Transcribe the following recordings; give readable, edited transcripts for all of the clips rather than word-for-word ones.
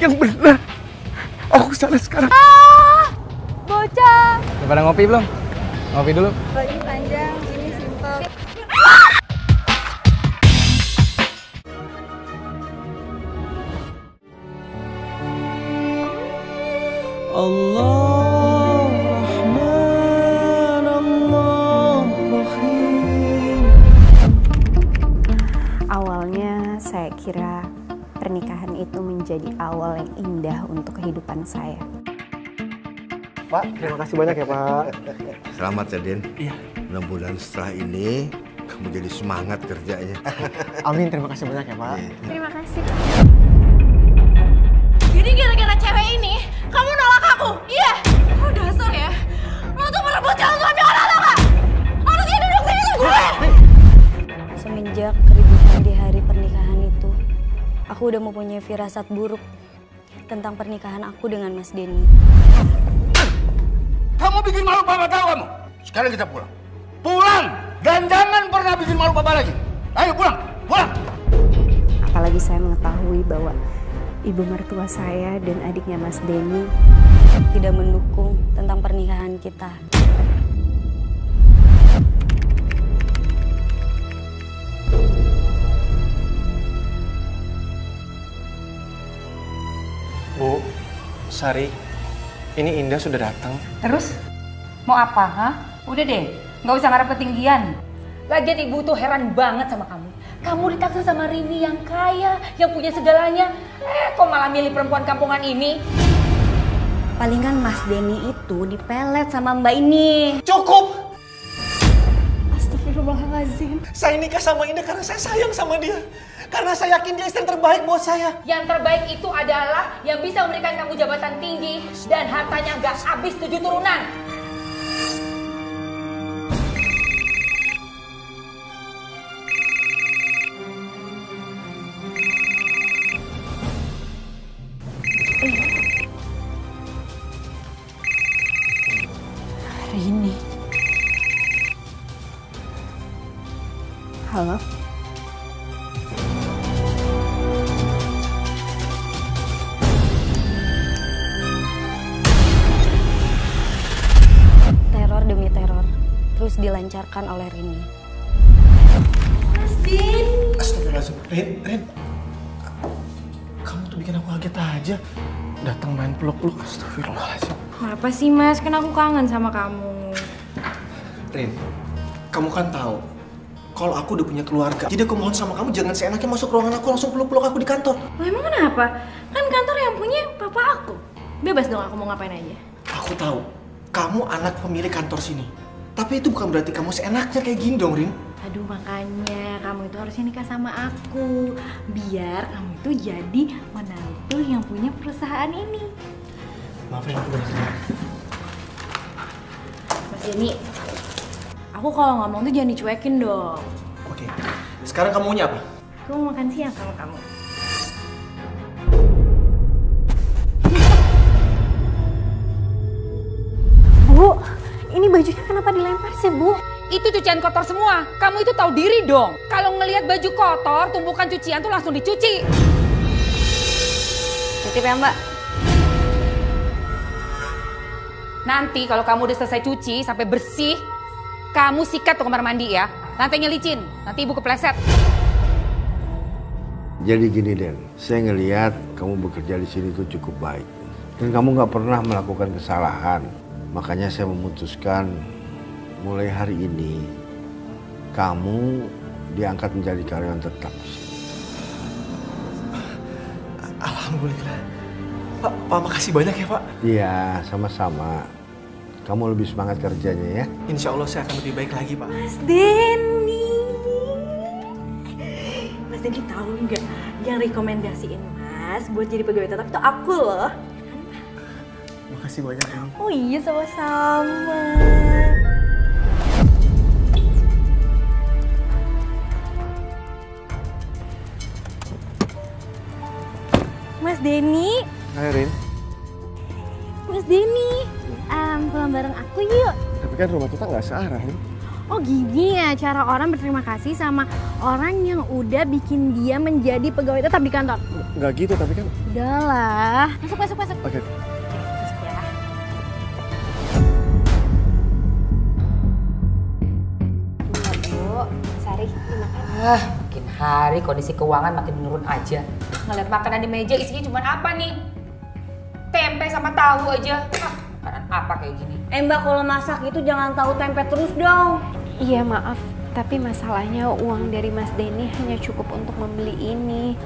yang benar. Aku salah sekarang. Bocah. Udah pada ngopi belum? Ngopi dulu. Baju panjang, ini simpel. Allah Rahman Allah Rahim. Awalnya saya kira pernikahan itu menjadi awal yang indah untuk kehidupan saya. Pak, terima kasih banyak ya Pak. Selamat ya Den. Iya. Mudah-mudahan setelah ini kamu jadi semangat kerjanya. Amin, terima kasih banyak ya Pak. Terima kasih. Jadi gara-gara cewek ini, kamu nolak aku? Iya. Oh dasar ya. Lo tuh merebut calon suami orang lo gak? Harusnya duduk sini tuh gue. Semenjak keributan di hari pernikahan itu, aku udah mempunyai firasat buruk tentang pernikahan aku dengan Mas Denny. Kamu bikin malu papa tahu kamu? Sekarang kita pulang. Pulang! Dan jangan pernah bikin malu papa lagi. Ayo pulang, pulang! Apalagi saya mengetahui bahwa ibu mertua saya dan adiknya Mas Denny tidak mendukung tentang pernikahan kita. Bu, Sari, ini Indah sudah datang. Terus? Mau apa, ha? Udah deh, nggak usah ngarep ketinggian. Lagian ibu tuh heran banget sama kamu. Kamu ditaksir sama Rini yang kaya, yang punya segalanya. Kok malah milih perempuan kampungan ini? Palingan Mas Denny itu dipelet sama Mbak ini. Cukup! Astagfirullahaladzim. Saya nikah sama Indah karena saya sayang sama dia. Karena saya yakin dia istri terbaik buat saya. Yang terbaik itu adalah yang bisa memberikan kamu jabatan tinggi dan hartanya nggak habis 7 turunan. Rini. Halo? Teror demi teror terus dilancarkan oleh Rini. Mas Din. Astagfirullahaladzim. Rin. Kamu tuh bikin aku kaget aja. Datang main peluk-peluk. Astagfirullahaladzim. Kenapa sih Mas? Kan aku kangen sama kamu. Rin, kamu kan tahu kalau aku udah punya keluarga. Jadi aku mohon sama kamu jangan seenaknya masuk ruangan aku langsung peluk-peluk aku di kantor. Loh, emang kenapa? Kan kantor yang punya papa aku. Bebas dong aku mau ngapain aja. Aku tahu, kamu anak pemilik kantor sini. Tapi itu bukan berarti kamu seenaknya kayak gini dong, Rin. Aduh, makanya kamu itu harusnya nikah sama aku. Biar kamu itu jadi menantu yang punya perusahaan ini. Maafin aku bener-bener. Mas Denny, aku kalau ngomong tuh jangan dicuekin dong. Oke, sekarang kamu maunya apa? Aku mau makan siang sama kamu. Bu, ini bajunya kenapa dilempar sih, Bu? Itu cucian kotor semua. Kamu itu tahu diri dong. Kalau ngelihat baju kotor, tumpukan cucian tuh langsung dicuci. Titip ya, Mbak. Nanti kalau kamu udah selesai cuci sampai bersih, kamu sikat tuh kamar mandi ya. Lantainya licin, nanti ibu kepleset. Jadi gini Den, saya ngelihat kamu bekerja di sini tuh cukup baik. Dan kamu nggak pernah melakukan kesalahan. Makanya saya memutuskan mulai hari ini kamu diangkat menjadi karyawan tetap. Alhamdulillah. Pak, makasih banyak ya Pak. Iya, sama-sama. Kamu lebih semangat kerjanya ya. Insya Allah saya akan lebih baik lagi Pak. Mas Denny. Mas Denny tahu nggak yang rekomendasiin Mas buat jadi pegawai tetap itu aku loh. Makasih banyak Rin. Oh iya, sama-sama. Mas Denny. Hai Rin. Mas Denny. Pulang bareng aku yuk. Tapi kan rumah kita nggak searah nih. Oh gini ya cara orang berterima kasih sama orang yang udah bikin dia menjadi pegawai tetap di kantor. Nggak gitu tapi kan. Udahlah. Masuk. Oke. Masuk ya. Bu, Sari, dimakan. Makin hari kondisi keuangan makin menurun aja. Ngeliat makanan di meja isinya cuma apa nih? Tempe sama tahu aja. Makanan apa kayak gini? Mbak, kalau masak itu jangan tahu tempe terus dong. Iya maaf, tapi masalahnya uang dari Mas Denny hanya cukup untuk membeli ini.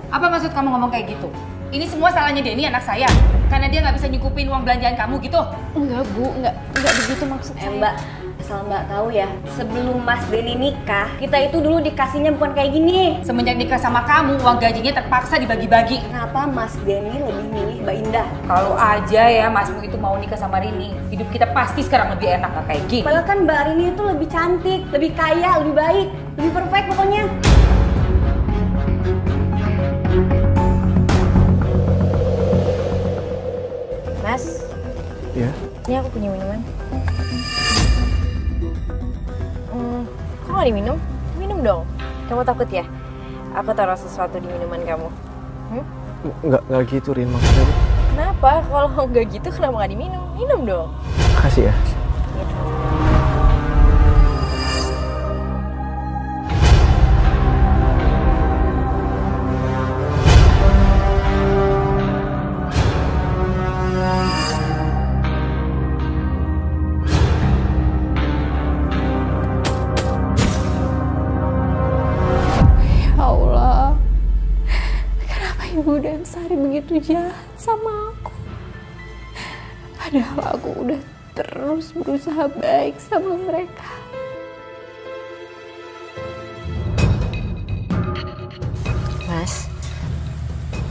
Apa maksud kamu ngomong kayak gitu? Ini semua salahnya Denny anak saya? Karena dia nggak bisa nyukupin uang belanjaan kamu gitu? Enggak Bu, enggak begitu maksud saya. Mbak, asal Mbak tahu ya, sebelum Mas Denny nikah, kita itu dulu dikasihnya bukan kayak gini. Semenjak nikah sama kamu, uang gajinya terpaksa dibagi-bagi. Kenapa Mas Denny lebih milih Mbak Indah? Kalau aja ya Masmu itu mau nikah sama Rini, hidup kita pasti sekarang lebih enak, gak kayak gini. Padahal kan Mbak Rini itu lebih cantik, lebih kaya, lebih baik, lebih perfect pokoknya. Mas, Ya. ini aku punya minuman. Kok nggak diminum? Minum dong. Kamu takut ya? Aku taruh sesuatu di minuman kamu. Nggak gitu Rin maksudnya. Kenapa? Kalau nggak gitu kenapa nggak diminum? Minum dong. Makasih ya. Ibu dan Sari begitu jahat sama aku. Padahal aku udah terus berusaha baik sama mereka.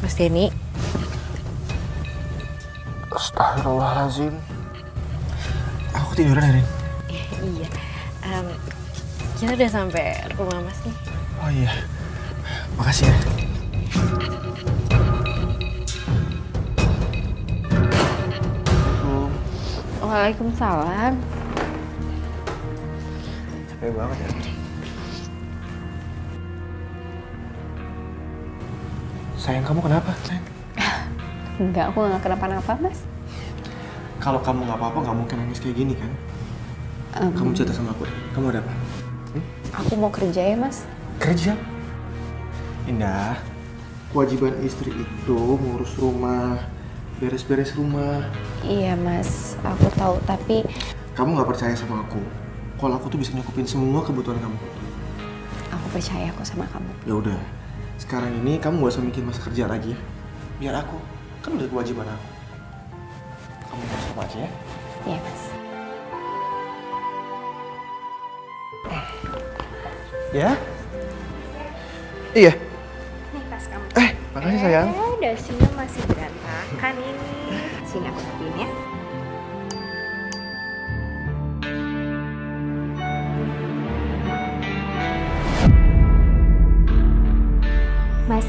Mas Denny. Astagfirullahaladzim. Aku tiduran ya Rin? Iya. Kita udah sampai rumah Mas nih. Oh iya. Makasih ya. Waalaikumsalam. Capek banget ya. Sayang, kamu kenapa? Sayang? Enggak, aku nggak kenapa-napa, Mas. Kalau kamu nggak apa-apa, nggak mungkin nangis kayak gini kan? Kamu cerita sama aku. Kamu ada apa? Aku mau kerja ya, Mas. Kerja? Indah, kewajiban istri itu ngurus rumah, beres-beres rumah. Iya, Mas. Aku tahu, tapi Kamu nggak percaya sama aku? Kalau aku tuh bisa nyukupin semua kebutuhan kamu. aku percaya kok sama kamu. Ya udah, sekarang ini kamu gak usah mikir masa kerja lagi ya. Biar aku, kan udah kewajiban aku. Kamu harus sama aja ya. Iya, Mas. Ya? Iya. Nih tas kamu. Makasih sayang. Udah sini masih berantakan ini. Sini aku rapiin ya. Mas,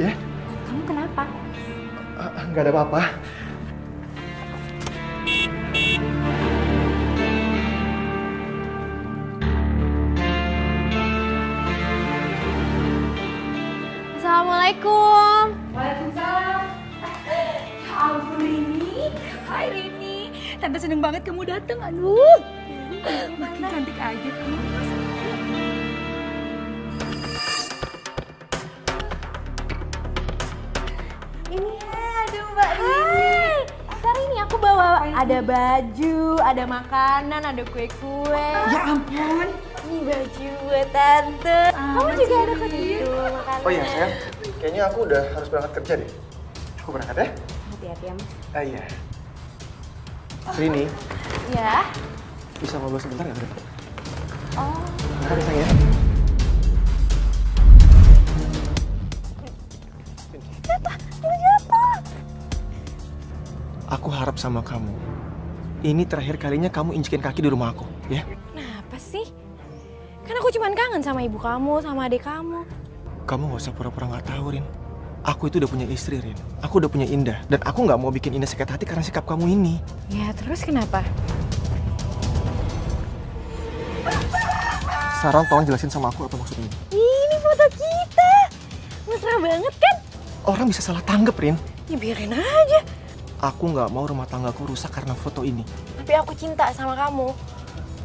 Ya? kamu kenapa? Nggak ada apa-apa. Assalamualaikum. Waalaikumsalam. Ya ampun Rini. Hai Rini. Tante seneng banget kamu datang. Aduh. Makin cantik aja kamu. Ini aduh Mbak Rini. Sari ini aku bawa ada baju, ada makanan, ada kue-kue. Ya ampun. Ini baju buat tante. Kamu juga ada kok itu makanan. Oh iya sayang, kayaknya aku udah harus berangkat kerja deh. Aku berangkat ya? Hati-hati ya, Mas. Iya. Rini, Ya. bisa ngobrol sebentar nggak? Oh. Makasih sayang ya. Aku harap sama kamu. Ini terakhir kalinya kamu injekin kaki di rumah aku, ya? Kenapa sih? Kan aku cuma kangen sama ibu kamu, sama adik kamu. Kamu nggak usah pura-pura nggak tahu, Rin. Aku itu udah punya istri, Rin. Aku udah punya Indah. Dan aku nggak mau bikin Indah sakit hati karena sikap kamu ini. Ya terus kenapa? Sekarang tolong jelasin sama aku apa maksud ini. Ini foto kita. Mesra banget kan? Orang bisa salah tanggap, Rin. Ya biarin aja. Aku nggak mau rumah tanggaku rusak karena foto ini. Tapi aku cinta sama kamu.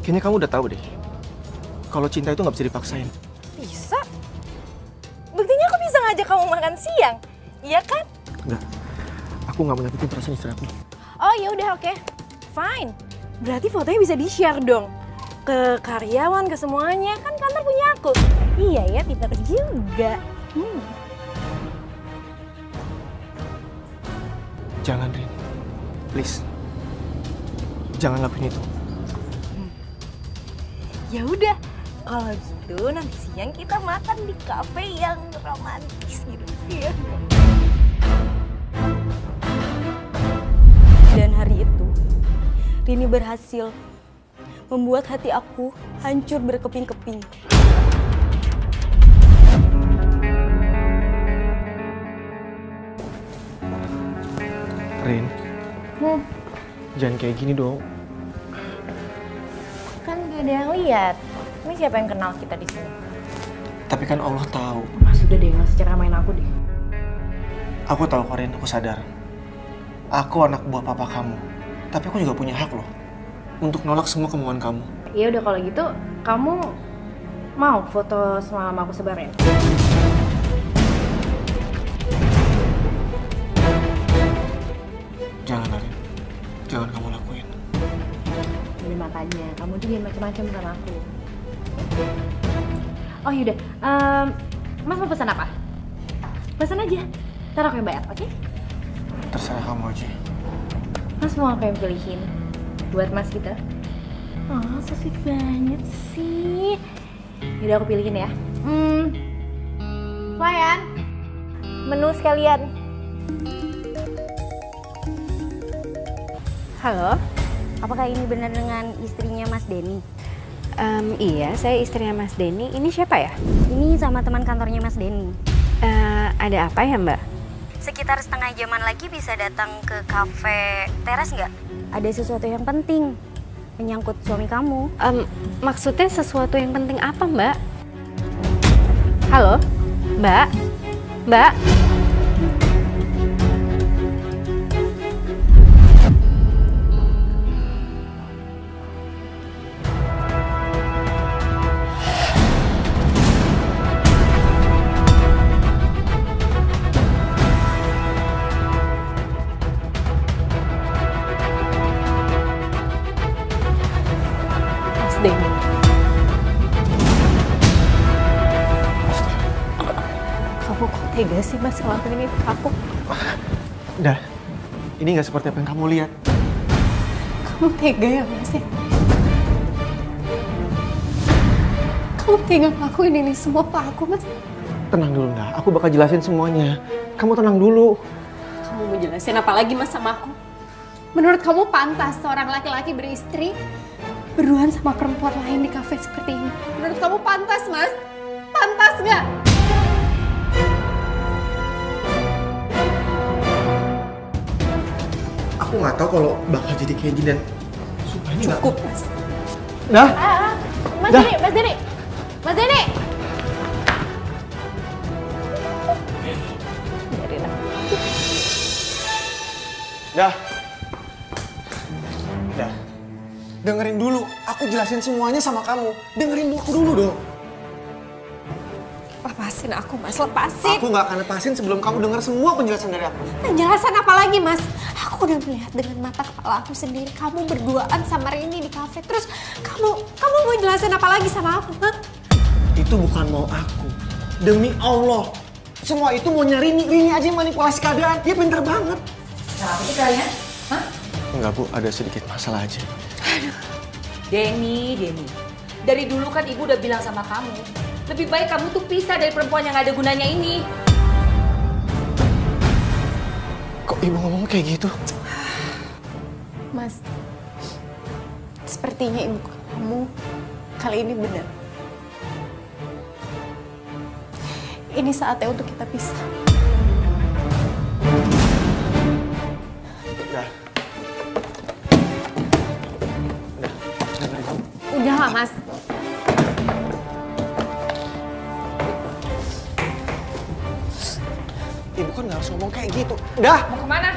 Kayaknya kamu udah tahu deh. Kalau cinta itu nggak bisa dipaksain. Bisa. Buktinya aku bisa ngajak kamu makan siang. Iya kan? Enggak. Aku nggak menyakitin perasaan istri aku. Oh ya udah oke. Fine. Berarti fotonya bisa di-share dong. Ke karyawan, ke semuanya. Kan kantor punya aku. Iya ya, pintar juga. Jangan, Rin. Please. Jangan lakuin itu. Ya udah. Kalau gitu nanti siang kita makan di kafe yang romantis gitu. Iya. Dan hari itu, Rini berhasil membuat hati aku hancur berkeping-keping. Rin. Jangan kayak gini dong. Kan gak ada yang lihat. Ini siapa yang kenal kita di sini? Tapi kan Allah tahu. Mas udah deh, Mas cara main aku deh. Aku tahu, Rin. Aku sadar. Aku anak buah papa kamu. Tapi aku juga punya hak loh. Untuk nolak semua kemauan kamu. Ya udah kalau gitu, kamu mau foto semalam aku sebarin? Jangan, Rin. Jangan kamu lakuin. Ini makanya, kamu tuh jangan macam-macam sama aku. Oh yaudah, Mas mau pesan apa? Pesan aja, ntar aku yang bayar, oke? Terserah kamu aja. Mas mau apa yang pilihin buat Mas kita? Oh, so sweet banget sih. Yaudah aku pilihin ya. Pelayan, menu sekalian. Halo, apakah ini benar dengan istrinya Mas Denny? Iya, saya istrinya Mas Denny. Ini siapa ya? Ini sama teman kantornya Mas Denny. Ada apa ya, Mbak? Sekitar setengah jaman lagi bisa datang ke kafe teras nggak? Ada sesuatu yang penting menyangkut suami kamu. Maksudnya sesuatu yang penting apa, Mbak? Halo, Mbak? Mbak? Kamu kok tega sih Mas ngelakuin itu ke aku? Dah, ini nggak seperti apa yang kamu lihat. Kamu tega ya Mas ya? Kamu tega ngelakuin ini semua ke aku Mas? Tenang dulu, Dah. Aku bakal jelasin semuanya. Kamu tenang dulu. Kamu mau jelasin apa lagi Mas sama aku? Menurut kamu pantas seorang laki-laki beristri berduaan sama perempuan lain di kafe seperti ini? Menurut kamu pantas Mas? Pantas nggak? Aku nggak tahu kalau bakal jadi kayak gini dan sumpah ini nggak. Cukup Mas. Dah. Mas Dah. Denny, Mas Denny, Mas Denny. Biarin aku. Dah. Dah. Dengerin dulu. Aku jelasin semuanya sama kamu. Dengerin aku dulu dong. Lepasin aku Mas, lepasin. Aku nggak akan lepasin sebelum kamu dengar semua penjelasan dari aku. Penjelasan apa lagi Mas? Aku udah melihat dengan mata kepala aku sendiri kamu berduaan sama Rini di kafe. Terus kamu mau jelasin apa lagi sama aku? Hah? Itu bukan mau aku. Demi Allah. Semua itu mau nyari Rini aja yang manipulasi keadaan. Dia pintar banget. Nah, apa sih kalian? Hah? Enggak, Bu. Ada sedikit masalah aja. Denny. Dari dulu kan ibu udah bilang sama kamu. Lebih baik kamu tuh pisah dari perempuan yang gak ada gunanya ini. Kok ibu ngomong kayak gitu? Mas, sepertinya ibu kamu kali ini benar. Ini saatnya untuk kita pisah. Udah. Udah lah Mas. Ibu kan nggak harus ngomong kayak gitu. Dah. Mau kemana?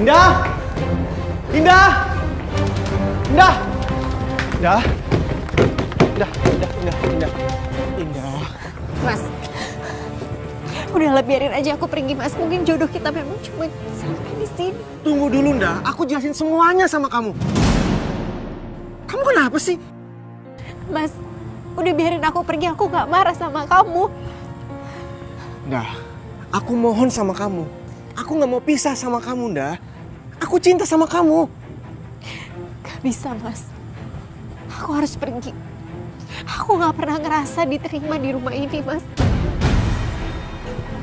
Indah! Indah! Indah! Indah! Indah! Indah! Mas, udahlah biarin aja aku pergi Mas. Mungkin jodoh kita memang cuma sampai di sini. Tunggu dulu, Nda. Aku jelasin semuanya sama kamu. Kamu kenapa sih? Mas, udah biarin aku pergi. Aku gak marah sama kamu. Nda, aku mohon sama kamu. Aku gak mau pisah sama kamu, Nda. Aku cinta sama kamu. Gak bisa, Mas. Aku harus pergi. Aku gak pernah ngerasa diterima di rumah ini, Mas.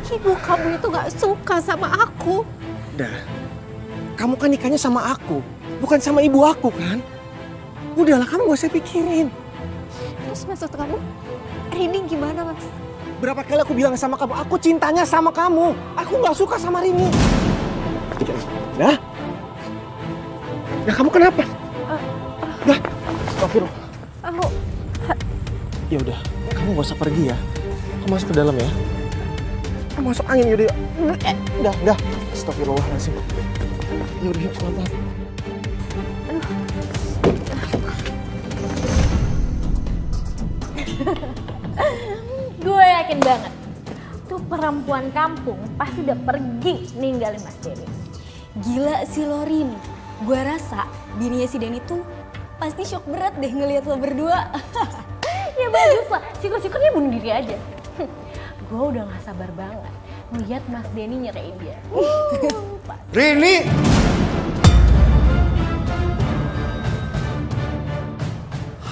Ibu kamu itu gak suka sama aku. Nda, kamu kan nikahnya sama aku, bukan sama ibu aku kan? Udahlah, kamu gak usah pikirin. Terus maksud kamu, Rini gimana, Mas? Berapa kali aku bilang sama kamu, aku cintanya sama kamu. Aku gak suka sama Rini. Dah? Nah, kamu kenapa? Dah, astagfirullah. Aku... Ya udah, kamu gak usah pergi ya. Kamu masuk ke dalam ya. Kamu masuk angin, yaudah. Dah. Astagfirullahaladzim. Yaudah, yuk, pelan-pelan. Gue yakin banget, tuh perempuan kampung pasti udah pergi ninggalin Mas Denny. Gila si Lorin, gue rasa bininya si Denny tuh pasti shock berat deh ngelihat lo berdua. Ya bagus lah, syukur-syukurnya bunuh diri aja. Gue udah gak sabar banget ngeliat Mas Denny nyerain dia. Rini!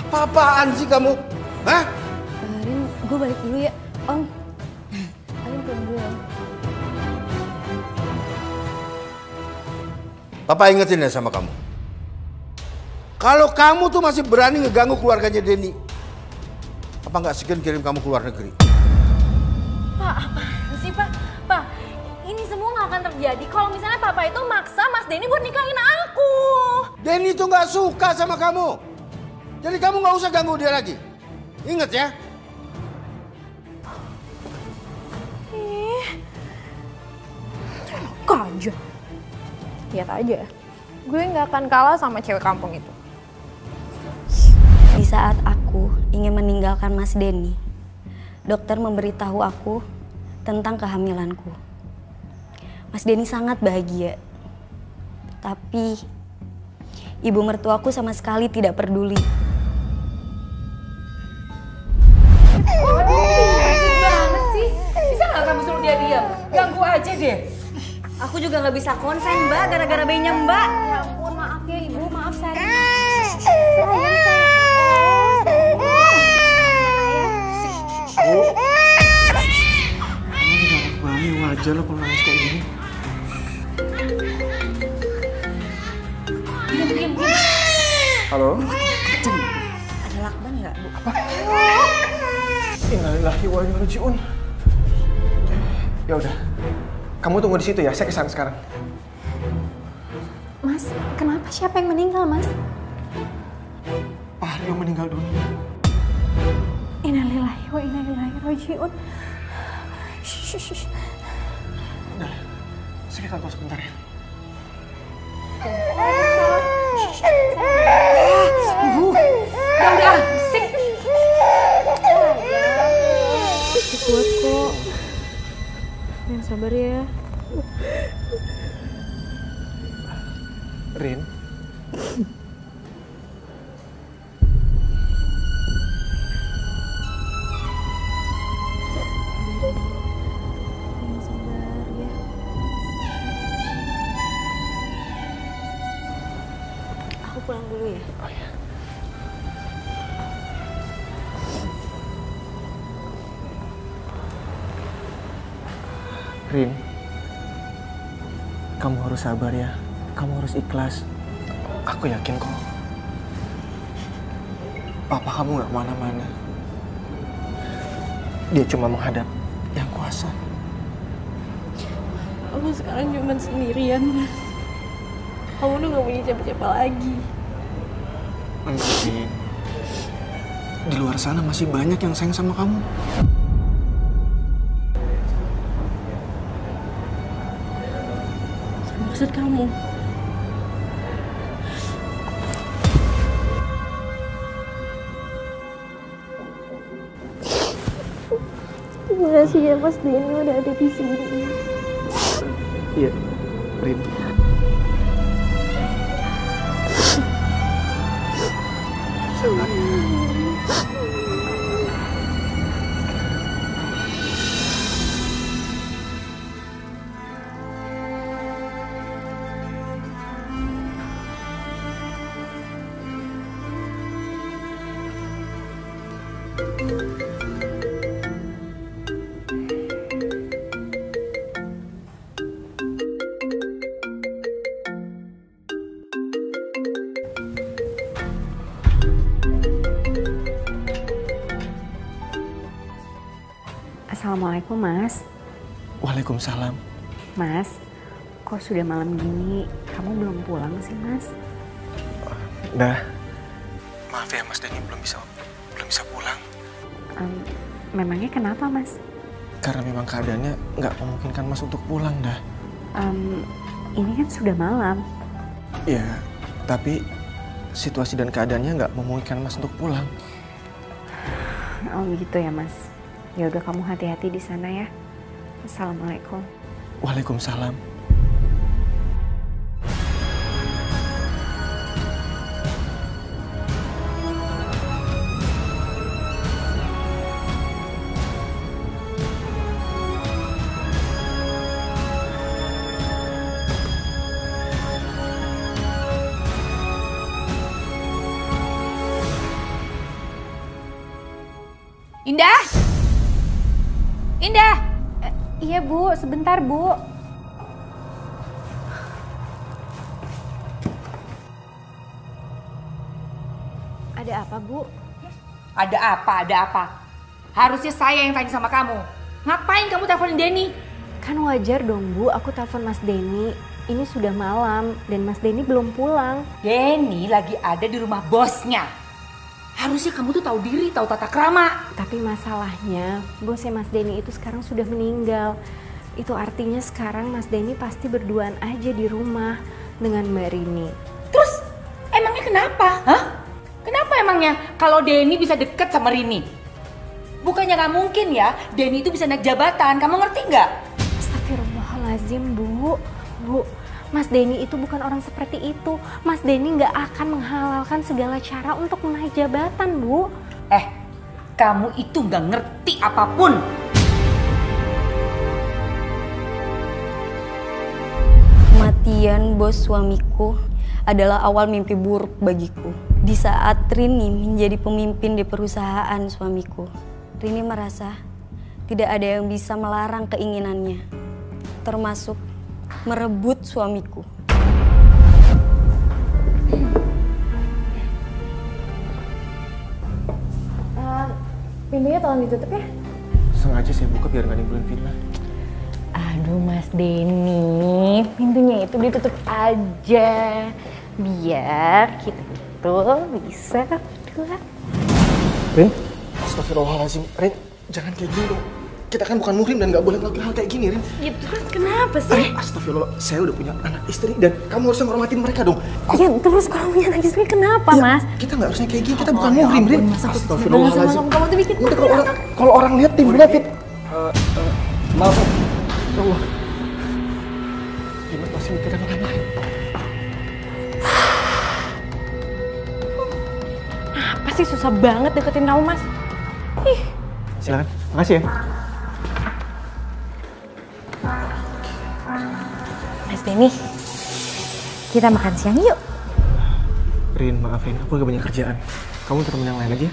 Apa-apaan sih kamu? Hah? Rin, gue balik dulu ya, Om. Rin pulang dulu ya. Papa ingetin ya sama kamu. Kalau kamu tuh masih berani ngeganggu keluarganya Denny, apa nggak segan kirim kamu ke luar negeri? Pak, apaan sih Pak? Pak, ini semua nggak akan terjadi kalau misalnya Papa itu maksa Mas Denny buat nikahin aku. Denny tuh nggak suka sama kamu. Jadi kamu nggak usah ganggu dia lagi. Ingat ya. Kok aja. Lihat aja ya. Gue nggak akan kalah sama cewek kampung itu. Di saat aku ingin meninggalkan Mas Denny, dokter memberitahu aku tentang kehamilanku. Mas Denny sangat bahagia. Tapi ibu mertuaku sama sekali tidak peduli. Berisik banget sih. Bisa nggak kamu suruh dia diam? Ganggu aja deh. Aku juga nggak bisa konsen, Mbak, gara-gara bayinya Mbak. Ya ampun, maaf ya Ibu, maaf Sari. Kamu juga anak bayi, wajar lo kalau nangis kayak gini. Diam. Halo? Ada lakban nggak, Bu? Apa? Innalillahi wa inna ilaihi raji'un. Ya udah, kamu tunggu di situ ya, saya kesana sekarang. Mas, kenapa? Siapa yang meninggal, Mas? Pak Haryo meninggal dunia. Innalillahi wa inna ilaihi raji'un. Shh. Udah, saya ke kantor sebentar ya. Udah, sik. Kuat kok. Yang sabar ya. Rin. Yang sabar ya. Aku pulang dulu ya. Oh ya. Rin, kamu harus sabar ya. Kamu harus ikhlas. Aku yakin kok. Papa kamu gak kemana-mana. Dia cuma menghadap yang kuasa. Aku sekarang cuma sendirian, Mas. Kamu udah gak punya siapa-siapa lagi. Enggak, Rin. Di luar sana masih banyak yang sayang sama kamu. maksud kamu? Terima kasih ya Mas Denny udah ada di sini. Iya, Rin. Assalamualaikum Mas. Waalaikumsalam. Mas, kok sudah malam gini kamu belum pulang sih Mas? Dah. Maaf ya Mas Denny belum bisa pulang. Memangnya kenapa Mas? Karena memang keadaannya nggak memungkinkan Mas untuk pulang dah. Ini kan sudah malam. Ya, tapi situasi dan keadaannya nggak memungkinkan Mas untuk pulang. Oh gitu ya Mas. Ya udah kamu hati-hati di sana ya. Assalamualaikum. Waalaikumsalam. Indah! Indah! Iya Bu, sebentar Bu. Ada apa Bu? Ada apa? Harusnya saya yang tanya sama kamu. Ngapain kamu teleponin Denny? Kan wajar dong Bu, aku telepon Mas Denny. Ini sudah malam dan Mas Denny belum pulang. Denny lagi ada di rumah bosnya. Harusnya kamu tuh tahu diri, tahu tata krama. Tapi masalahnya, bosnya Mas Denny itu sekarang sudah meninggal. Itu artinya sekarang Mas Denny pasti berduaan aja di rumah dengan Mbak Rini. Terus emangnya kenapa? Hah? Kenapa emangnya kalau Denny bisa deket sama Rini? Bukannya nggak mungkin ya, Denny itu bisa naik jabatan. Kamu ngerti nggak? Astagfirullahaladzim Bu. Bu, Mas Denny itu bukan orang seperti itu. Mas Denny nggak akan menghalalkan segala cara untuk menaik jabatan, Bu. Kamu itu nggak ngerti apapun. Kematian bos suamiku adalah awal mimpi buruk bagiku. Di saat Rini menjadi pemimpin di perusahaan suamiku, Rini merasa tidak ada yang bisa melarang keinginannya, termasuk merebut suamiku. Pintunya tolong ditutup ya. Sengaja saya buka biar nggak nimbulin fitnah. Aduh Mas Denny, pintunya itu ditutup aja. Biar kita itu bisa berdua. Rin, astagfirullahaladzim. Rin, jangan kayak gini dong. Kita kan bukan muhrim dan nggak boleh melakukan hal kayak gini, Rin. Ya terus kenapa sih? Astagfirullah, saya udah punya anak istri dan kamu harusnya menghormatin mereka dong. Ya terus kalau punya anak istri kenapa, Ya, Mas? kita nggak harusnya kayak gini, kita bukan muhrim, Rin. Astagfirullahaladzim. Kamu tuh bikin Nanti kalau orang lihat timbulnya fit. Maaf, ya Allah. Dimas masih mikirin orang lain. apa sih susah banget deketin kamu, Mas? Ih. Silakan, makasih ya. Mas Denny, kita makan siang yuk. Rin, maaf Rin, aku lagi banyak kerjaan. Kamu temen yang lain aja.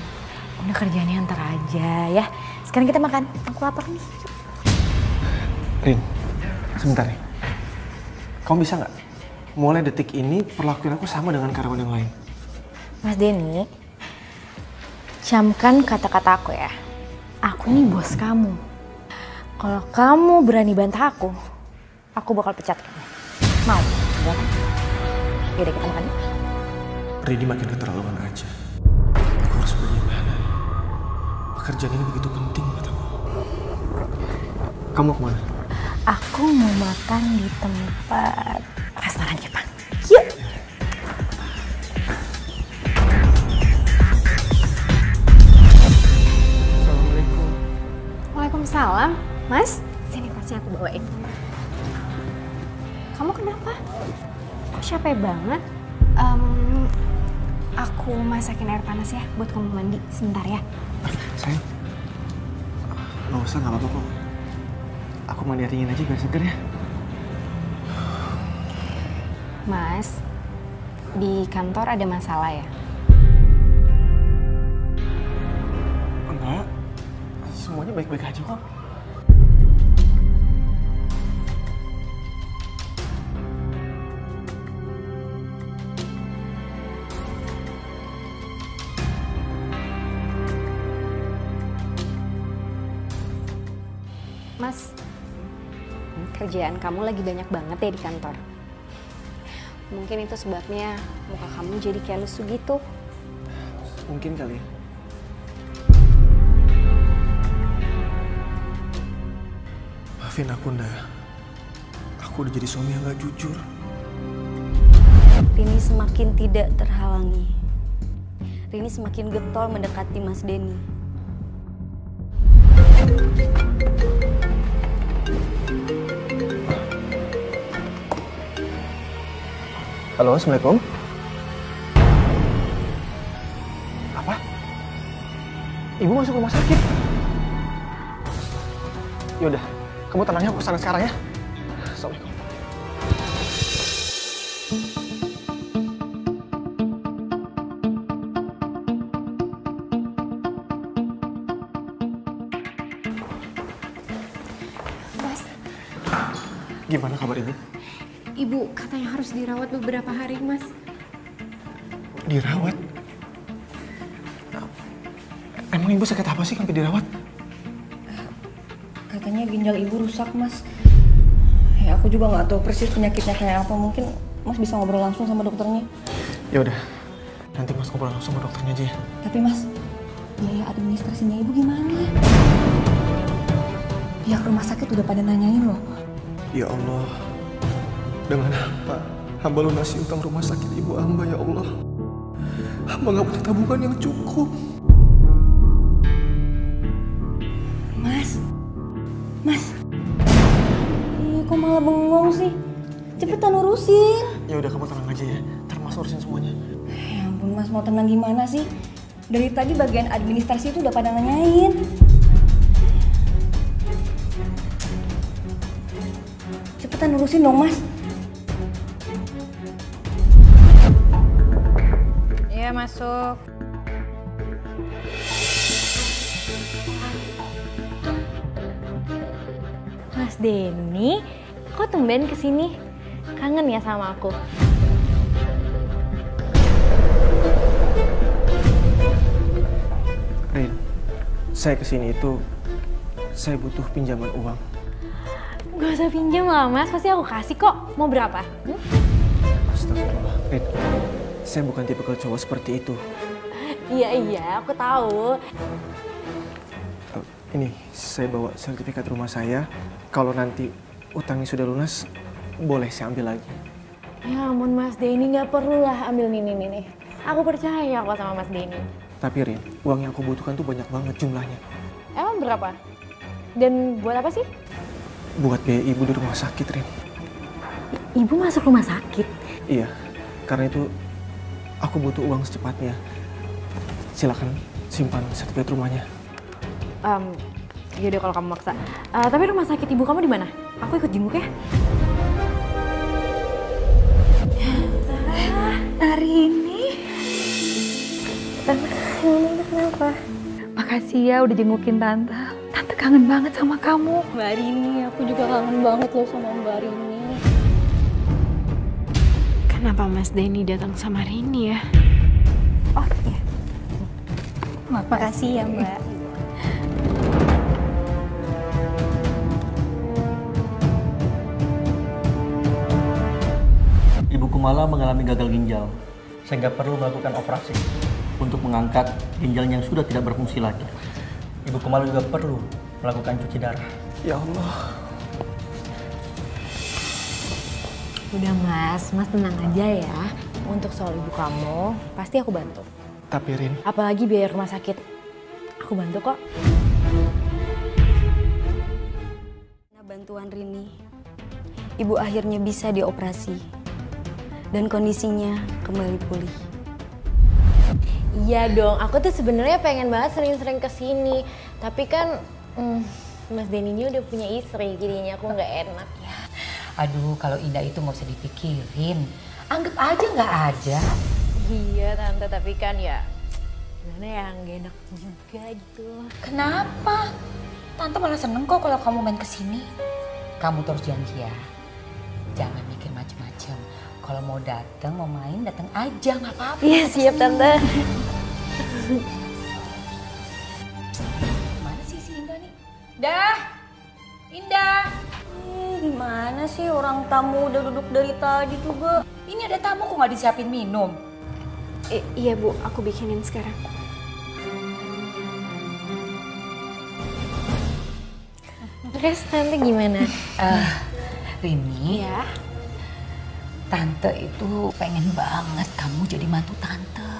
Udah kerjaannya ntar aja ya. Sekarang kita makan, aku lapar nih. Rin, sebentar nih. Kamu bisa nggak mulai detik ini perlakuan aku sama dengan karyawan yang lain? Mas Denny, camkan kata-kata aku ya. Aku nih bos kamu. Kalau kamu berani bantah aku bakal pecat kamu. Mau? Enggak kan? Yaudah kita makan yuk. Rini makin keterlaluan aja. Aku harus bagaimana? Pekerjaan ini begitu penting buat aku. Kamu kemana? Aku mau makan di tempat restoran Jepang. Yuk! Assalamualaikum. Waalaikumsalam. Mas, sini pasti aku bawain. Kamu kenapa? Kok capek banget? Aku masakin air panas ya buat kamu mandi sebentar ya. Sayang, nggak usah, nggak apa-apa kok. Aku mandi air dingin aja biar seger ya. Mas, di kantor ada masalah ya? Enggak, semuanya baik-baik aja kok. Mas, kerjaan kamu lagi banyak banget ya di kantor. Mungkin itu sebabnya muka kamu jadi kayak lesu gitu. Mungkin kali ya. Maafin aku, Nda. Aku udah jadi suami yang gak jujur. Rini semakin tidak terhalangi. Rini semakin getol mendekati Mas Denny. Halo, Assalamualaikum. Apa? Ibu masuk rumah sakit? Yaudah, kamu tenang ya, aku kesana sekarang ya. Assalamualaikum. Mas, Gimana kabar Ibu? Ibu katanya harus dirawat beberapa hari, Mas. Dirawat? Emang Ibu sakit apa sih sampai dirawat? Katanya ginjal ibu rusak, Mas. Ya aku juga nggak tahu persis penyakitnya kayak apa. Mungkin Mas bisa ngobrol langsung sama dokternya. Ya udah, nanti Mas ngobrol langsung sama dokternya aja ya. Tapi Mas, biaya administrasinya ibu gimana? Pihak rumah sakit udah pada nanyain loh. Ya Allah, dengan apa hamba lunasi utang rumah sakit ibu hamba ya Allah. Hamba nggak punya tabungan yang cukup. Mas, kok malah bengong sih? Cepetan urusin. Ya udah kamu tenang aja ya, ntar Mas urusin semuanya. Ya ampun Mas, mau tenang gimana sih? Dari tadi bagian administrasi itu udah pada nanyain. Cepetan urusin dong Mas. Iya, masuk. Mas Denny, kok tumben kesini? Kangen ya sama aku? Rin, saya kesini itu, saya butuh pinjaman uang. Gak usah pinjam lah Mas, pasti aku kasih kok. Mau berapa? Astagfirullah. Rin, saya bukan tipe cowok seperti itu. Iya, aku tahu. Ini, saya bawa sertifikat rumah saya. Kalau nanti utangnya sudah lunas, boleh saya ambil lagi. Ya ampun Mas Denny, gak perlu lah ambil nih. Aku percaya kok sama Mas Denny. Tapi Rin, uang yang aku butuhkan tuh banyak banget jumlahnya. Emang berapa? Dan buat apa sih? Buat biaya ibu di rumah sakit, Rin. Ibu masuk rumah sakit? Iya, karena itu aku butuh uang secepatnya. Silakan simpan sertifikat rumahnya. Yaudah kalau kamu maksa. Tapi rumah sakit ibu kamu di mana? Aku ikut jenguk ya. Hari ini Tante, kenapa? makasih ya udah jengukin Tante. Tante kangen banget sama kamu. Mbak Rini, aku juga kangen banget loh sama Mbak Rini. Kenapa Mas Denny datang sama Rini ya? Oh iya. Makasih ya Mbak. Ibu Kumala mengalami gagal ginjal, sehingga perlu melakukan operasi untuk mengangkat ginjalnya yang sudah tidak berfungsi lagi. Ibu Kumala juga perlu melakukan cuci darah. Ya Allah. Udah mas tenang aja ya. Untuk soal ibu kamu, pasti aku bantu. Tapi Rin, Apalagi biaya rumah sakit, aku bantu kok. Karena bantuan Rini, ibu akhirnya bisa dioperasi dan kondisinya kembali pulih. Iya dong, aku tuh sebenarnya pengen banget sering-sering kesini. Tapi kan Mas Denny udah punya istri, jadinya aku nggak enak ya. Aduh, kalau Indah itu nggak usah dipikirin. Anggap aja nggak ada. Iya tante, tapi kan ya gimana ya, nggak enak juga gitu. Kenapa? Tante malah seneng kok kalau kamu main kesini. Kamu terus janji ya, jangan mikir macem-macem. Kalau mau datang, mau main, datang aja, nggak apa-apa. Iya siap tante. Mana sih si Indah nih? Dah, Indah. Gimana sih orang tamu udah duduk dari tadi juga? Ini ada tamu kok nggak disiapin minum? Iya Bu, aku bikinin sekarang. Terus tante gimana? Rini, Ya. Tante itu pengen banget kamu jadi mantu tante.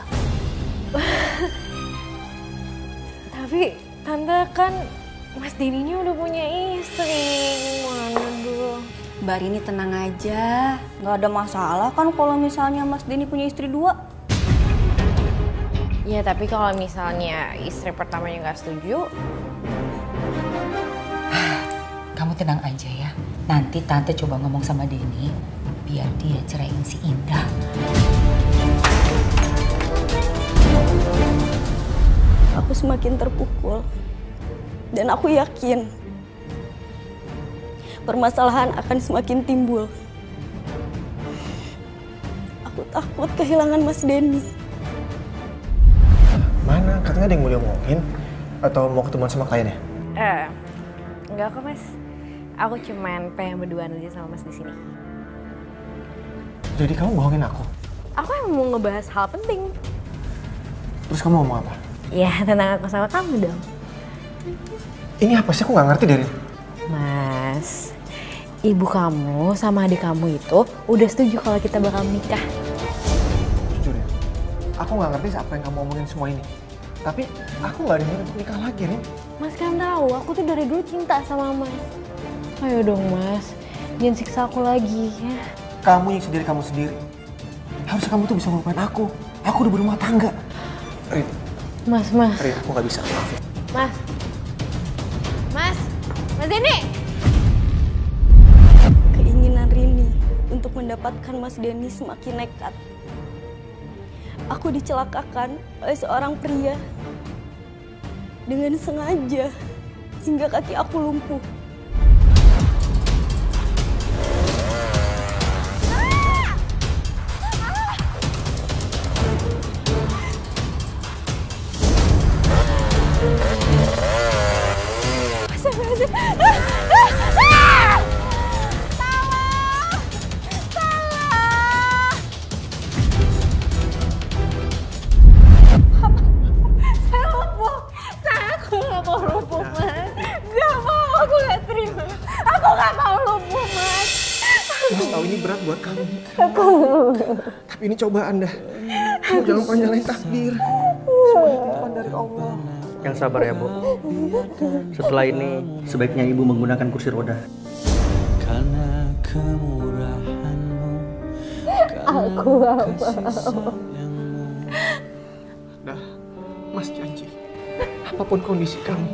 Tapi tante kan Mas Denny udah punya istri. Gimana dulu? Mbak Rini tenang aja, nggak ada masalah kan kalau misalnya Mas Denny punya istri 2. Ya tapi kalau misalnya istri pertamanya nggak setuju, Kamu tenang aja ya. Nanti tante coba ngomong sama Denny biar dia ceraiin si Indah. Aku semakin terpukul dan aku yakin permasalahan akan semakin timbul. Aku takut kehilangan Mas Denny. mana? Katanya ada yang mau diomongin atau mau ketemuan sama kliennya? Enggak kok mas. Aku cuman pengen berduaan aja sama mas di sini. Jadi kamu bohongin aku? Aku emang mau ngebahas hal penting. Terus kamu ngomong apa? Ya tentang aku sama kamu dong. Ini apa sih? Aku nggak ngerti dari. Mas, ibu kamu sama adik kamu itu udah setuju kalau kita bakal menikah. Jujur ya, aku nggak ngerti apa yang kamu omongin semua ini. Tapi aku nggak ada niat untuk nikah lagi, Rin. Mas kan tahu, aku tuh dari dulu cinta sama mas. Ayo dong mas, jangan siksa aku lagi ya. Kamu yang sendiri kamu sendiri. Harusnya kamu tuh bisa melupain aku. Aku udah berumah tangga. Rin. Mas. Rin, aku nggak bisa. Maaf ya. Mas Denny. Keinginan Rini untuk mendapatkan Mas Denny semakin nekat. Aku dicelakakan oleh seorang pria dengan sengaja hingga kaki aku lumpuh. Mas tahu ini berat buat kamu. Tapi ini cobaan dah. Kamu jangan panjangin takdir. Semua titipan dari Allah. Yang sabar ya, Bu. Setelah ini sebaiknya Ibu menggunakan kursi roda. Karena kemurahanmu, Aku gak mau. Dah, Mas janji. Apapun kondisi kamu,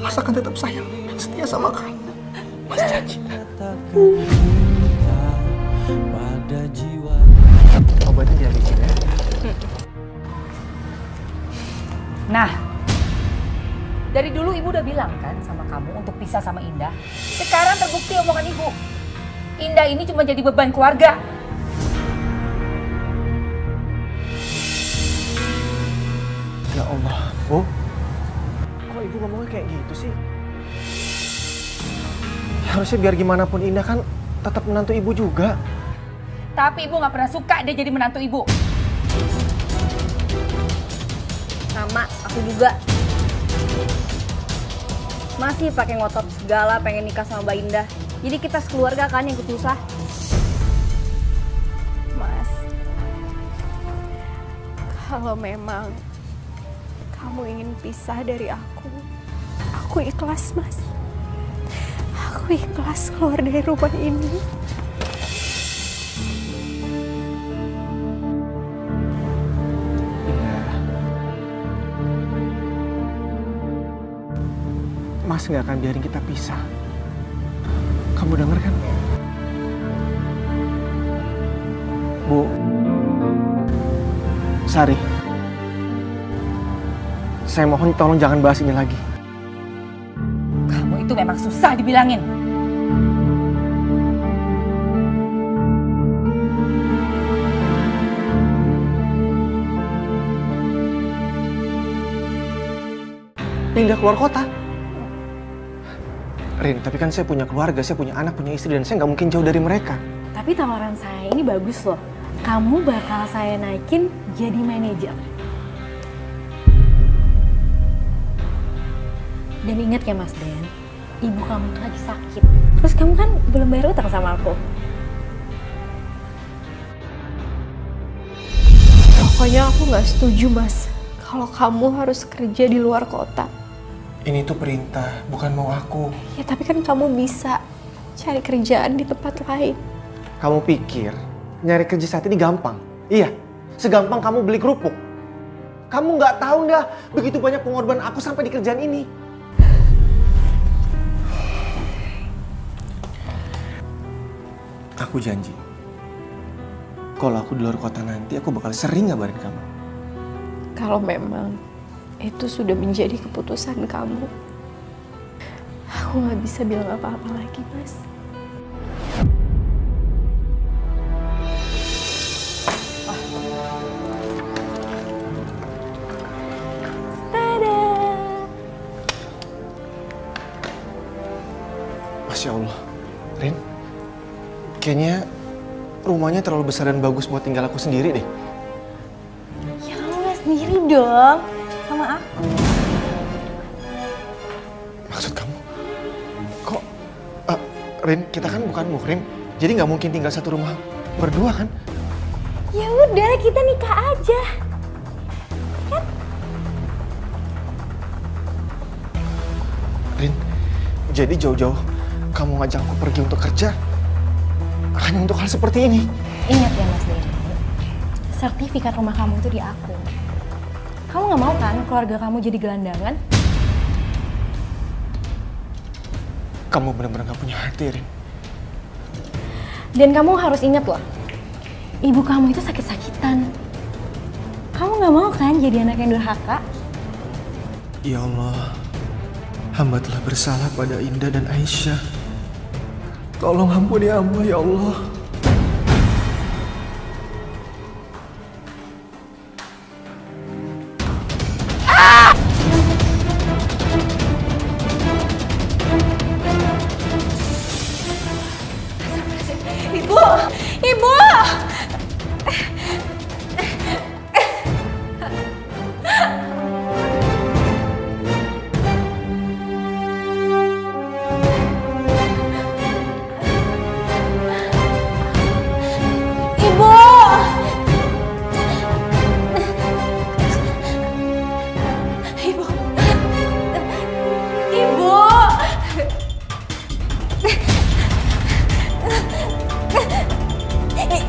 Mas akan tetap sayang dan setia sama kamu. Mas janji. pada jiwa. Obatnya dihabisin ya. Nah, dari dulu Ibu udah bilang kan sama kamu untuk pisah sama Indah. Sekarang terbukti omongan Ibu. Indah ini cuma jadi beban keluarga. Ya Allah, Bu. Kok Ibu ngomongnya kayak gitu sih? Harusnya biar gimana pun Indah kan tetap menantu Ibu juga. Tapi Ibu gak pernah suka dia jadi menantu Ibu. Sama, aku juga. Masih pakai ngotot segala pengen nikah sama Mbak Indah. Jadi kita sekeluarga kan yang ikut susah. Kalau memang kamu ingin pisah dari aku ikhlas, Mas. Aku ikhlas keluar dari rumah ini. Mas nggak akan biarin kita pisah. Kamu denger kan? Bu, Sari, saya mohon tolong jangan bahas ini lagi. Kamu itu memang susah dibilangin. Pindah keluar kota? Rin, tapi kan saya punya keluarga, saya punya anak, punya istri, dan saya nggak mungkin jauh dari mereka. Tapi tawaran saya ini bagus loh. Kamu bakal saya naikin jadi manajer. Dan ingat ya Mas Den, ibu kamu itu lagi sakit. Terus kamu kan belum bayar utang sama aku. Pokoknya aku nggak setuju, Mas. Kalau kamu harus kerja di luar kota. Ini tuh perintah, bukan mau aku. Ya tapi kan kamu bisa cari kerjaan di tempat lain. Kamu pikir nyari kerja saat ini gampang? Iya, segampang kamu beli kerupuk. Kamu nggak tahu dah, begitu banyak pengorbanan aku sampai di kerjaan ini. Aku janji, kalau aku di luar kota nanti aku bakal sering ngabarin kamu. Kalau memang itu sudah menjadi keputusan kamu, aku nggak bisa bilang apa-apa lagi, Mas. Tada! Masya Allah, Rin, kayaknya rumahnya terlalu besar dan bagus buat tinggal aku sendiri deh. Ya kamu sendiri dong. Sama aku. Maksud kamu? Kok, Rin, kita kan bukan muhrim, jadi nggak mungkin tinggal satu rumah berdua kan? Ya udah, kita nikah aja. Kan? Rin, jadi jauh-jauh kamu ngajak aku pergi untuk kerja hanya untuk hal seperti ini. Ingat ya Mas Denny, sertifikat rumah kamu itu di aku. Kamu gak mau kan keluarga kamu jadi gelandangan? Kamu benar-benar gak punya hati, Rin. Dan kamu harus ingat loh, ibu kamu itu sakit-sakitan. Kamu gak mau kan jadi anak yang durhaka? Ya Allah, hamba telah bersalah pada Indah dan Aisyah. Tolong ampuni hamba, ya Allah. Ibu!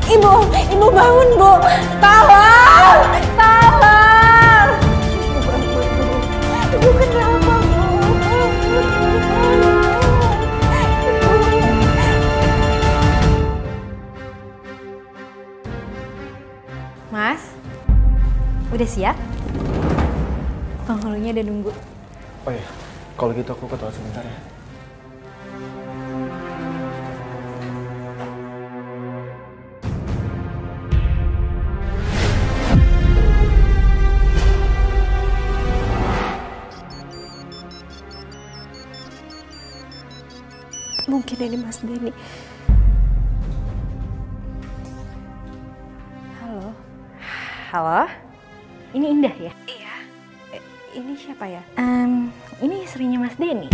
Ibu! Ibu bangun, Bu. Tolong! Tolong! Ibu kenapa, Bu? Mas, udah siap? Penghulunya udah nunggu. Oh iya, kalau gitu aku ke toilet sebentar ya. Mungkin ini Mas Denny. Halo. Halo? Ini Indah ya? Iya. Ini siapa ya? Ini istrinya Mas Denny.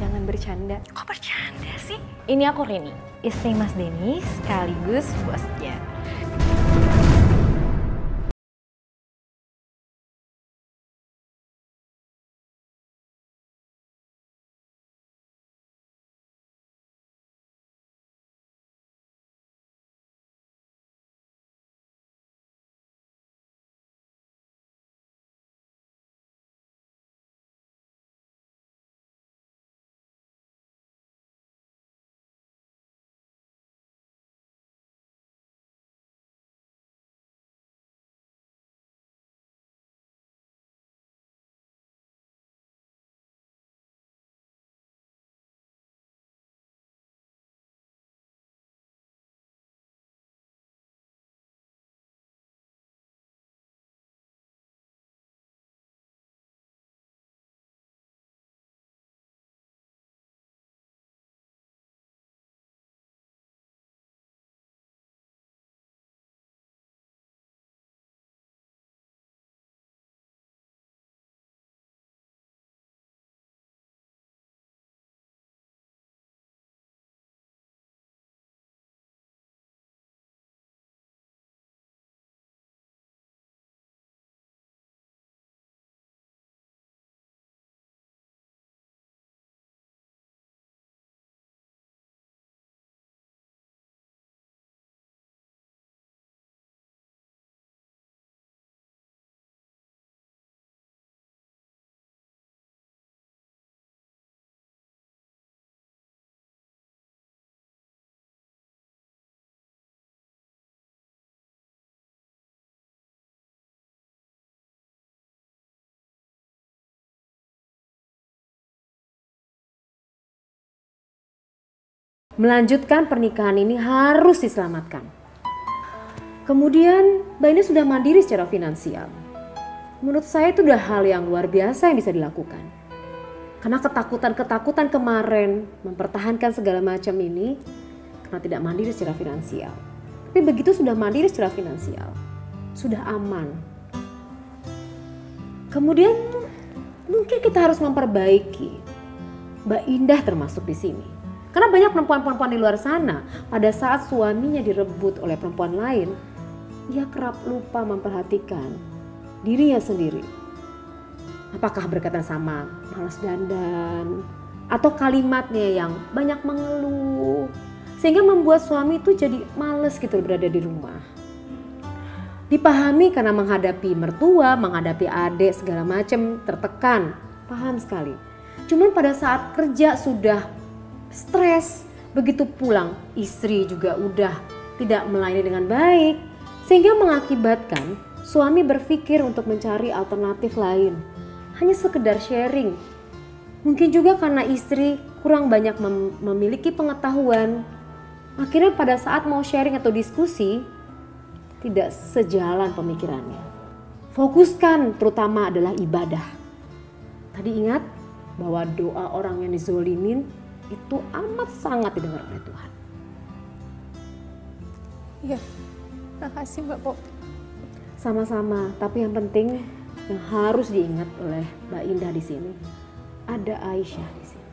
Jangan bercanda. Kok bercanda sih? Ini aku Rini, istri Mas Denny sekaligus bosnya. melanjutkan pernikahan ini harus diselamatkan. Kemudian Mbak ini sudah mandiri secara finansial. Menurut saya itu udah hal yang luar biasa yang bisa dilakukan. Karena ketakutan kemarin mempertahankan segala macam ini karena tidak mandiri secara finansial. Tapi begitu sudah mandiri secara finansial, sudah aman. Kemudian mungkin kita harus memperbaiki. Mbak Indah termasuk di sini. Karena banyak perempuan-perempuan di luar sana pada saat suaminya direbut oleh perempuan lain, ia kerap lupa memperhatikan dirinya sendiri. Apakah berkaitan sama malas dandan atau kalimatnya yang banyak mengeluh sehingga membuat suami itu jadi males gitu berada di rumah. Dipahami karena menghadapi mertua, menghadapi adik segala macam tertekan, paham sekali. Cuman pada saat kerja sudah stres, begitu pulang istri juga udah tidak melayani dengan baik sehingga mengakibatkan suami berpikir untuk mencari alternatif lain. Hanya sekedar sharing. Mungkin juga karena istri kurang banyak memiliki pengetahuan. Akhirnya pada saat mau sharing atau diskusi, tidak sejalan pemikirannya. Fokuskan terutama adalah ibadah. Tadi ingat bahwa doa orang yang dizolimin itu amat sangat didengar oleh Tuhan. Iya, makasih Mbak Pop. Sama-sama, tapi yang penting yang harus diingat oleh Mbak Indah di sini, ada Aisyah di sini.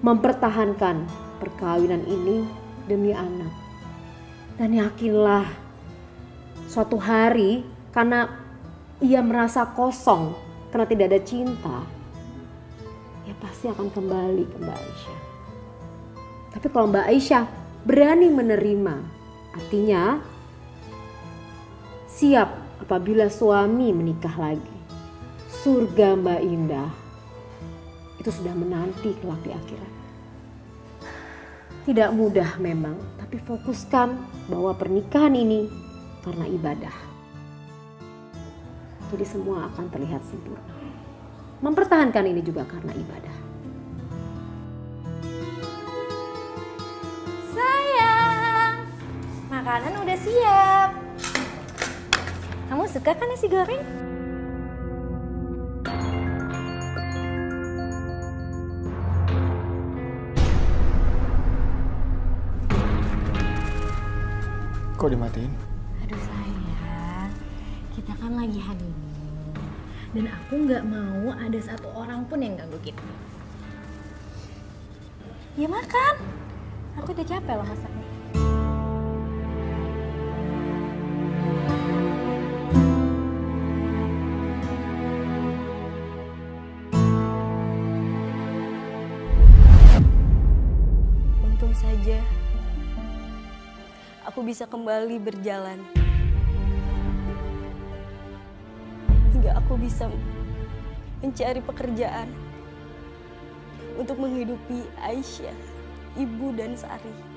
Mempertahankan perkawinan ini demi anak. Dan yakinlah suatu hari karena ia merasa kosong karena tidak ada cinta, ia pasti akan kembali ke Mbak Aisyah. Tapi kalau Mbak Aisyah berani menerima, artinya siap apabila suami menikah lagi. Surga Mbak Indah itu sudah menanti kelak di akhirat. Tidak mudah memang, tapi fokuskan bahwa pernikahan ini karena ibadah. Jadi semua akan terlihat sempurna. Mempertahankan ini juga karena ibadah. Sayang, makanan udah siap. Kamu suka kan nasi goreng? Kok dimatiin? Aduh sayang, kita kan lagi honeymoon. Dan aku nggak mau ada satu orang pun yang ganggu kita. Ya makan, aku udah capek loh masaknya. Untung saja aku bisa kembali berjalan. Hingga aku bisa mencari pekerjaan untuk menghidupi Aisyah, ibu dan Sari.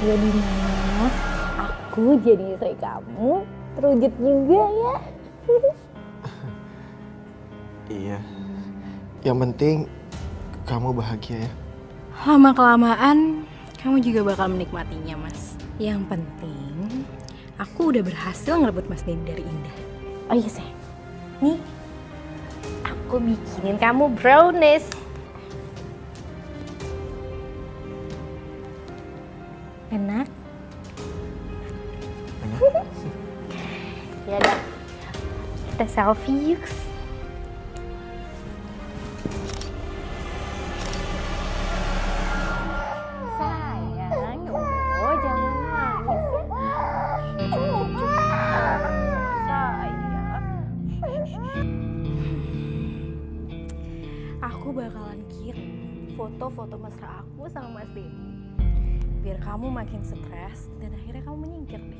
jadi Mat, aku jadi istri kamu terwujud juga ya. Iya. Yang penting kamu bahagia ya. Lama-kelamaan kamu juga bakal menikmatinya, Mas. Yang penting aku udah berhasil ngerebut Mas Denny dari Indah. Oh iya, sayang. Nih, aku bikinin kamu brownies. Enak? Ya udah, kita selfie yuk. Sayang, oh jangan nangis ya. Aku bakalan kirim foto-foto mesra aku sama Mas Denny. Biar kamu makin stres dan akhirnya kamu menyingkir deh.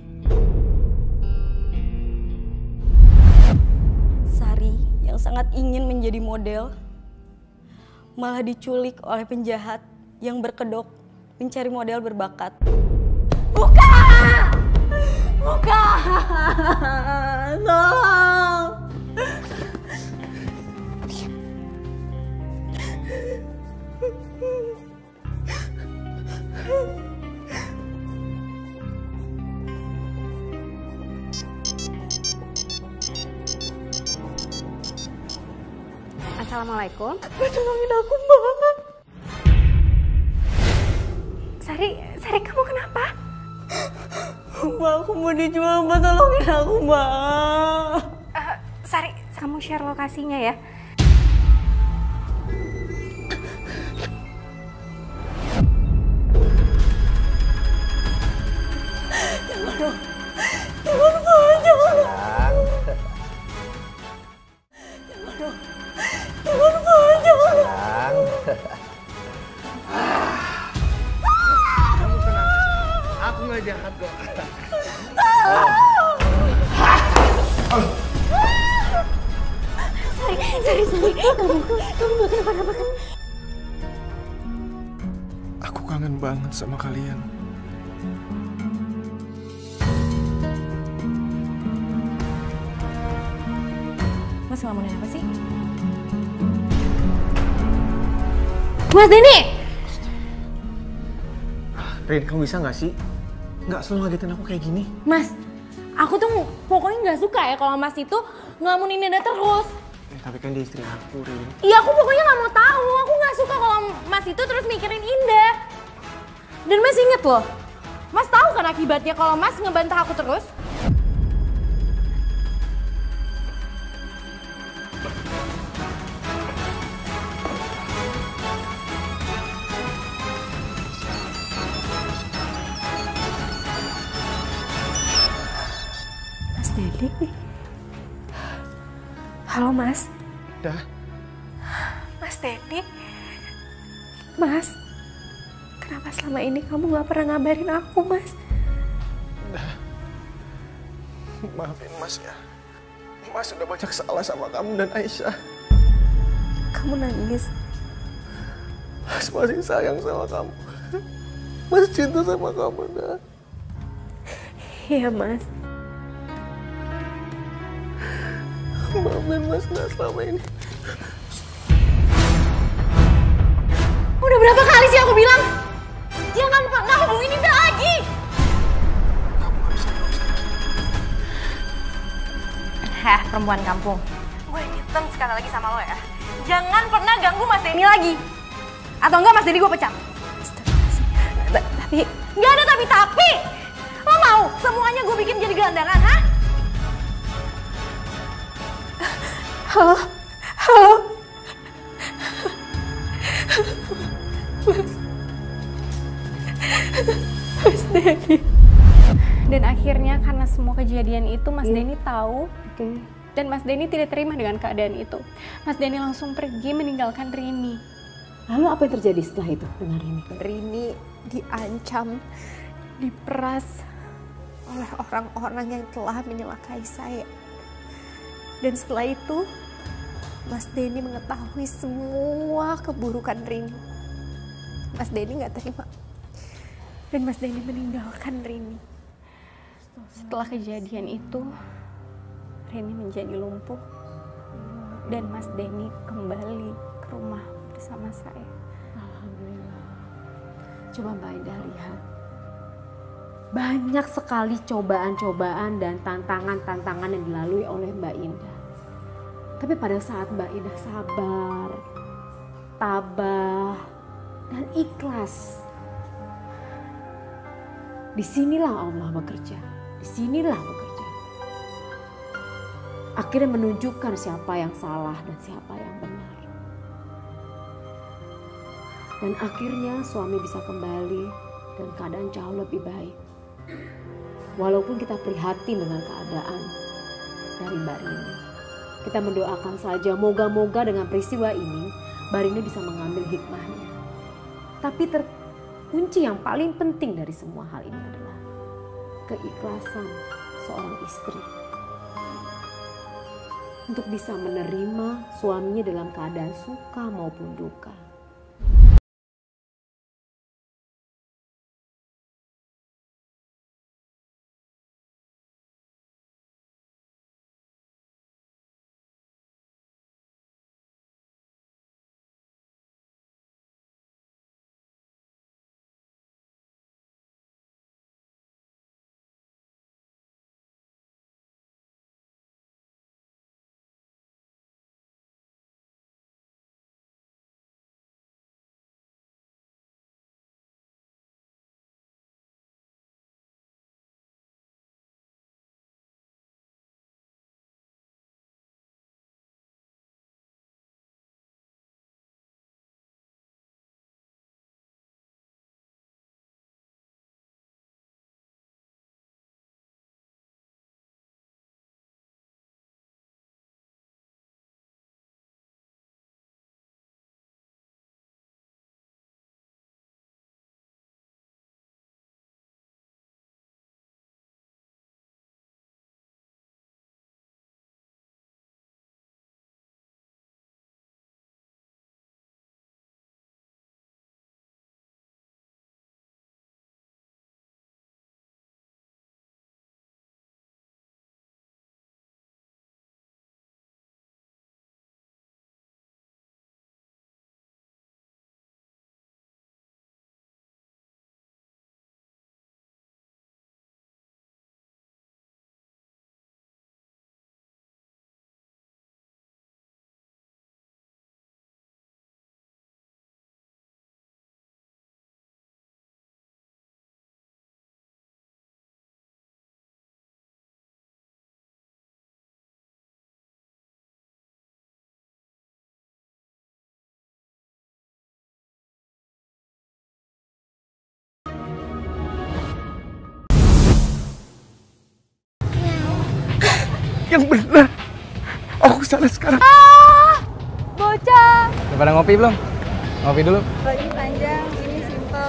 Sari yang sangat ingin menjadi model malah diculik oleh penjahat yang berkedok mencari model berbakat. Buka! Buka! Tolong! Assalamualaikum. Tolongin aku, Mbak. Sari kamu kenapa? Mbak, aku mau dijual, Mbak. Tolongin aku, Mbak. Sari, kamu share lokasinya ya. Kamu tenang aja. Aku nggak jahat kok. Sari, kamu nggak kenapa-napa kan? Aku kangen banget sama kalian. Mas ngelamunin apa sih? Mas Denny! Rin, kamu bisa nggak sih? Nggak selalu ngagetin aku kayak gini. Mas, aku tuh pokoknya nggak suka ya kalau Mas itu ngelamunin Indah terus. Tapi kan dia istri aku, Rin. Iya, aku pokoknya nggak mau tahu. Aku nggak suka kalau Mas itu terus mikirin Indah. Dan Mas inget loh, Mas tahu kan akibatnya kalau Mas ngebantah aku terus? Mas Denny? Halo, Mas. Dah. Mas Denny? Mas, kenapa selama ini kamu gak pernah ngabarin aku, Mas? Maafin Mas ya. Mas udah banyak salah sama kamu dan Aisyah. Kamu nangis? Mas masih sayang sama kamu. Mas cinta sama kamu, dah. Iya, Mas. Maafin Mas, dah selama ini. Udah berapa kali sih aku bilang? Jangan pernah hubungin Indah lagi! Heh, perempuan kampung. Gue hitam sekali lagi sama lo ya. Jangan pernah ganggu Mas Denny lagi. Atau enggak Mas Denny gue pecat. Tapi... Nggak ada tapi-tapi! Lo mau semuanya gue bikin jadi gelandangan, ha? Halo? Halo? Mas Denny. Dan akhirnya karena semua kejadian itu Mas Denny tahu. Dan Mas Denny tidak terima dengan keadaan itu. Mas Denny langsung pergi meninggalkan Rini. Lalu apa yang terjadi setelah itu dengan Rini? Rini diancam, diperas oleh orang-orang yang telah menyelakai saya. Dan setelah itu, Mas Denny mengetahui semua keburukan Rini. Mas Denny nggak terima. Dan Mas Denny meninggalkan Rini. Setelah kejadian itu, Rini menjadi lumpuh dan Mas Denny kembali ke rumah bersama saya. Alhamdulillah. Coba Mbak Indah lihat. Banyak sekali cobaan-cobaan dan tantangan-tantangan yang dilalui oleh Mbak Indah. Tapi pada saat Mbak Indah sabar, tabah, dan ikhlas, disinilah Allah bekerja. Disinilah bekerja. Akhirnya menunjukkan siapa yang salah dan siapa yang benar. Dan akhirnya suami bisa kembali dan keadaan jauh lebih baik. Walaupun kita prihatin dengan keadaan dari Mbak Rini. Kita mendoakan saja moga-moga dengan peristiwa ini Mbak Rini bisa mengambil hikmahnya. Tapi kunci yang paling penting dari semua hal ini adalah keikhlasan seorang istri. Untuk bisa menerima suaminya dalam keadaan suka maupun duka. Yang benar. Aku salah sekarang. Bocah. Udah pada ngopi belum? Ngopi dulu. Ini panjang, ini simpel.